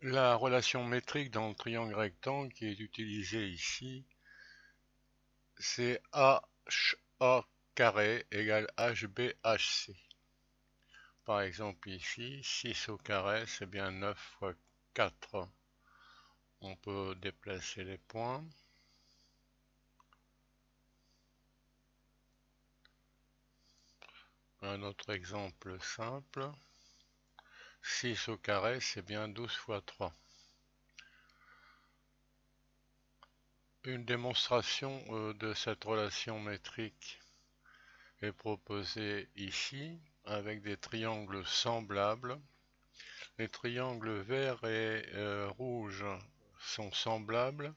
La relation métrique dans le triangle rectangle qui est utilisée ici, c'est HA carré égale HB/HC. Par exemple ici, 6 au carré, c'est bien 9 fois 4. On peut déplacer les points. Un autre exemple simple. 6 au carré, c'est bien 12 fois 3. Une démonstration de cette relation métrique est proposée ici avec des triangles semblables. Les triangles verts et rouges sont semblables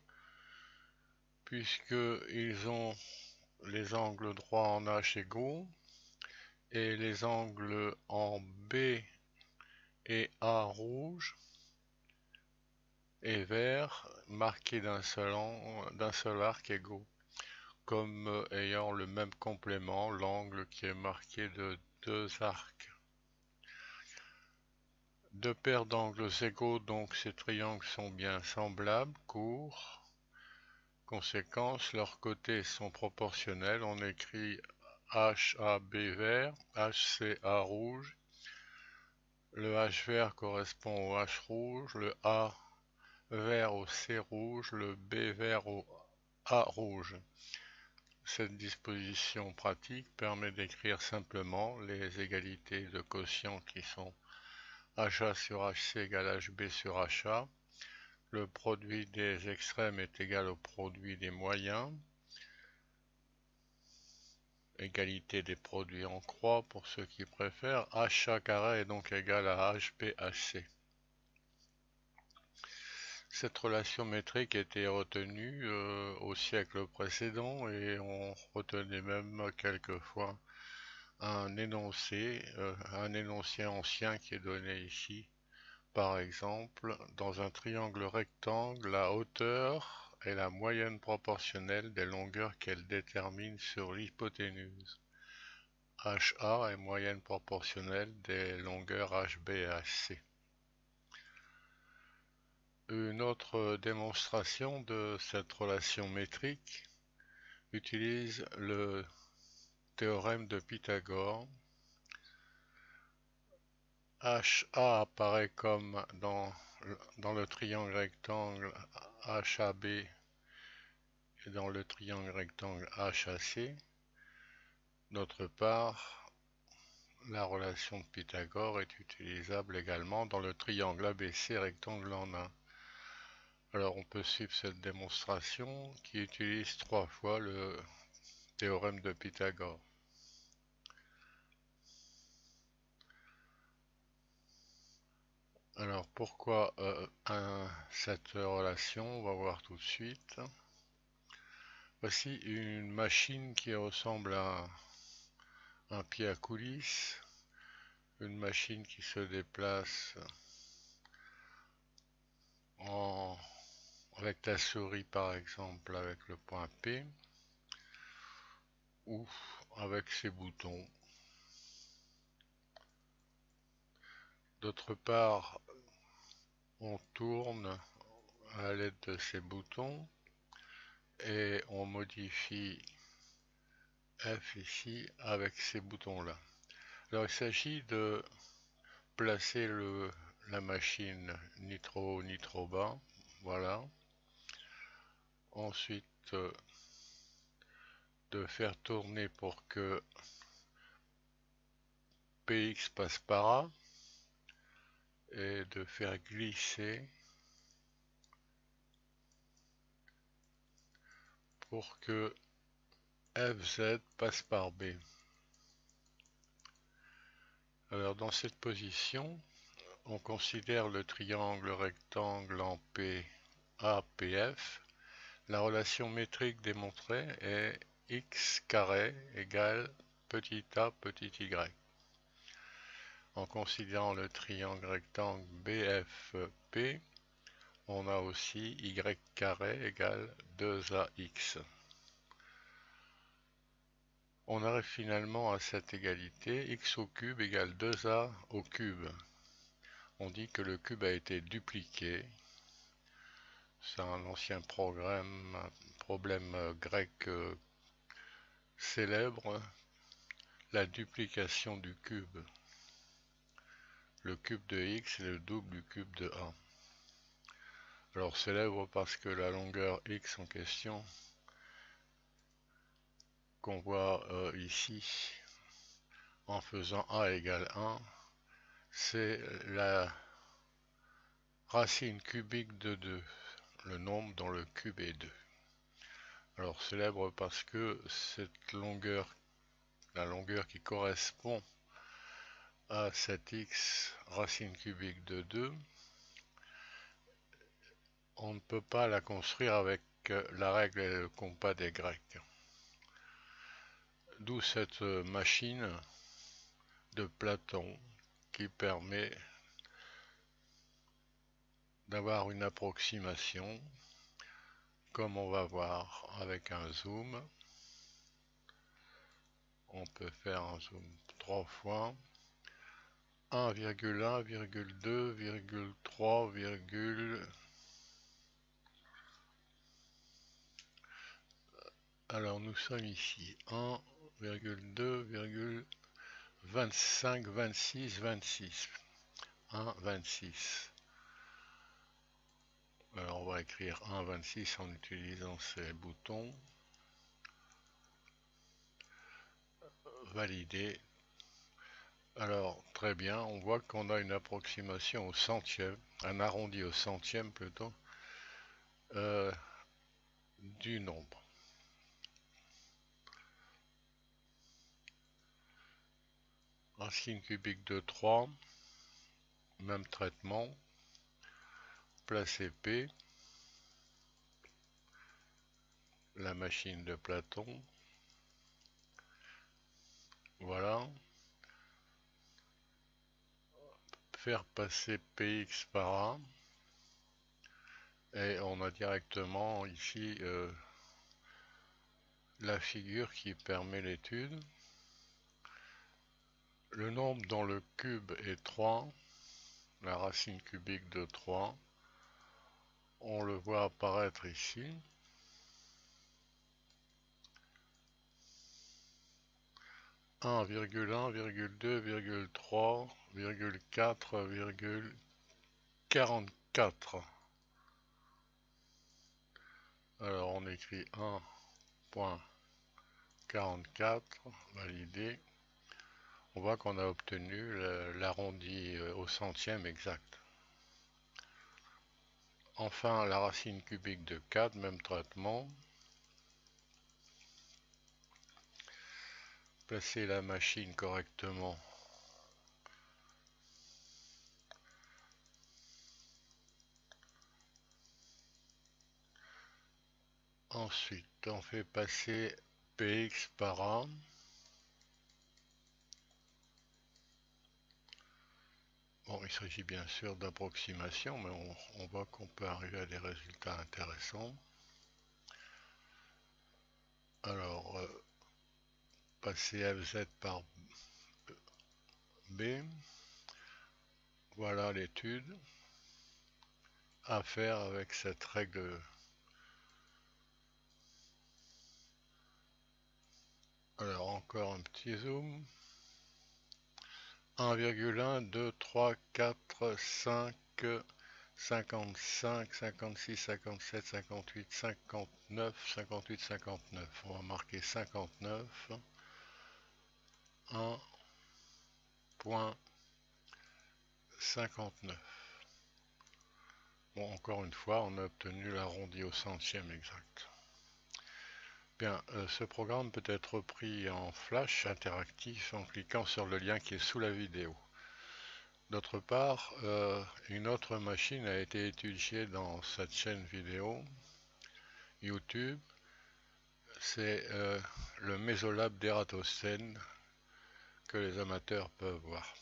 puisqu'ils ont les angles droits en H égaux et les angles en B et A rouge et vert marqués d'un seul arc égaux, comme ayant le même complément, l'angle qui est marqué de deux arcs. Deux paires d'angles égaux, donc ces triangles sont bien semblables, courts. Conséquence, leurs côtés sont proportionnels. On écrit HAB vert, HCA rouge. Le H vert correspond au H rouge, le A vert au C rouge, le B vert au A rouge. Cette disposition pratique permet d'écrire simplement les égalités de quotients qui sont HA sur HC égale HB sur HA. Le produit des extrêmes est égal au produit des moyens. Égalité des produits en croix pour ceux qui préfèrent. HA carré est donc égal à HB/HC. Cette relation métrique était retenue au siècle précédent et on retenait même quelquefois un énoncé ancien qui est donné ici. Par exemple, dans un triangle rectangle, la hauteur est la moyenne proportionnelle des longueurs qu'elle détermine sur l'hypoténuse. HA est moyenne proportionnelle des longueurs HB et HC. Une autre démonstration de cette relation métrique utilise le théorème de Pythagore. HA apparaît comme dans le triangle rectangle HAB et dans le triangle rectangle HAC. D'autre part, la relation de Pythagore est utilisable également dans le triangle ABC rectangle en 1. Alors on peut suivre cette démonstration qui utilise 3 fois le théorème de Pythagore. Alors pourquoi cette relation? On va voir tout de suite. Voici une machine qui ressemble à un pied à coulisse, une machine qui se déplace avec la souris par exemple avec le point P ou avec ses boutons. D'autre part, on tourne à l'aide de ces boutons et on modifie F ici avec ces boutons là. Alors il s'agit de placer la machine ni trop haut ni trop bas, voilà. Ensuite de faire tourner pour que PX passe par A et de faire glisser pour que FZ passe par B. Alors dans cette position, on considère le triangle rectangle en PAPF. La relation métrique démontrée est x carré égale petit a petit y. En considérant le triangle rectangle BFP, on a aussi y carré égale 2ax. On arrive finalement à cette égalité, x au cube égale 2a au cube. on dit que le cube a été dupliqué. C'est un ancien problème grec célèbre, la duplication du cube. Le cube de x est le double du cube de a. Alors célèbre parce que la longueur x en question, qu'on voit ici, en faisant a égale 1, c'est la racine cubique de 2, le nombre dont le cube est 2. Alors célèbre parce que cette longueur, la longueur qui correspond à cette x racine cubique de 2, on ne peut pas la construire avec la règle et le compas des Grecs. D'où cette machine de Platon qui permet d'avoir une approximation, comme on va voir avec un zoom. On peut faire un zoom 3 fois, 1,1, 2, 3, alors nous sommes ici 1,2, 25, 26, 26, 1, 26. Alors on va écrire 1, 26 en utilisant ces boutons. Valider. Alors très bien, on voit qu'on a une approximation au centième, un arrondi au centième plutôt, du nombre. Racine cubique de 3, même traitement, placer P, la machine de Platon, voilà, faire passer Px par A, et on a directement ici la figure qui permet l'étude. Le nombre dont le cube est 3, la racine cubique de 3, on le voit apparaître ici. 1,1, 3, 4, 44. Alors on écrit 1.44, validé. On voit qu'on a obtenu l'arrondi au centième exact. Enfin, la racine cubique de 4, même traitement. Placer la machine correctement. Ensuite, on fait passer Px par A. Bon, il s'agit bien sûr d'approximation, mais on voit qu'on peut arriver à des résultats intéressants. Alors, passer Fz par B. Voilà l'étude à faire avec cette règle. Alors, encore un petit zoom. 1,1, 2, 3, 4, 5, 55, 56, 57, 58, 59, 58, 59. On va marquer 59. 1.59. Bon, encore une fois, on a obtenu l'arrondi au centième exact. Bien, ce programme peut être repris en flash interactif en cliquant sur le lien qui est sous la vidéo. D'autre part, une autre machine a été étudiée dans cette chaîne vidéo YouTube. C'est le Mésolab d'Ératosthène que les amateurs peuvent voir.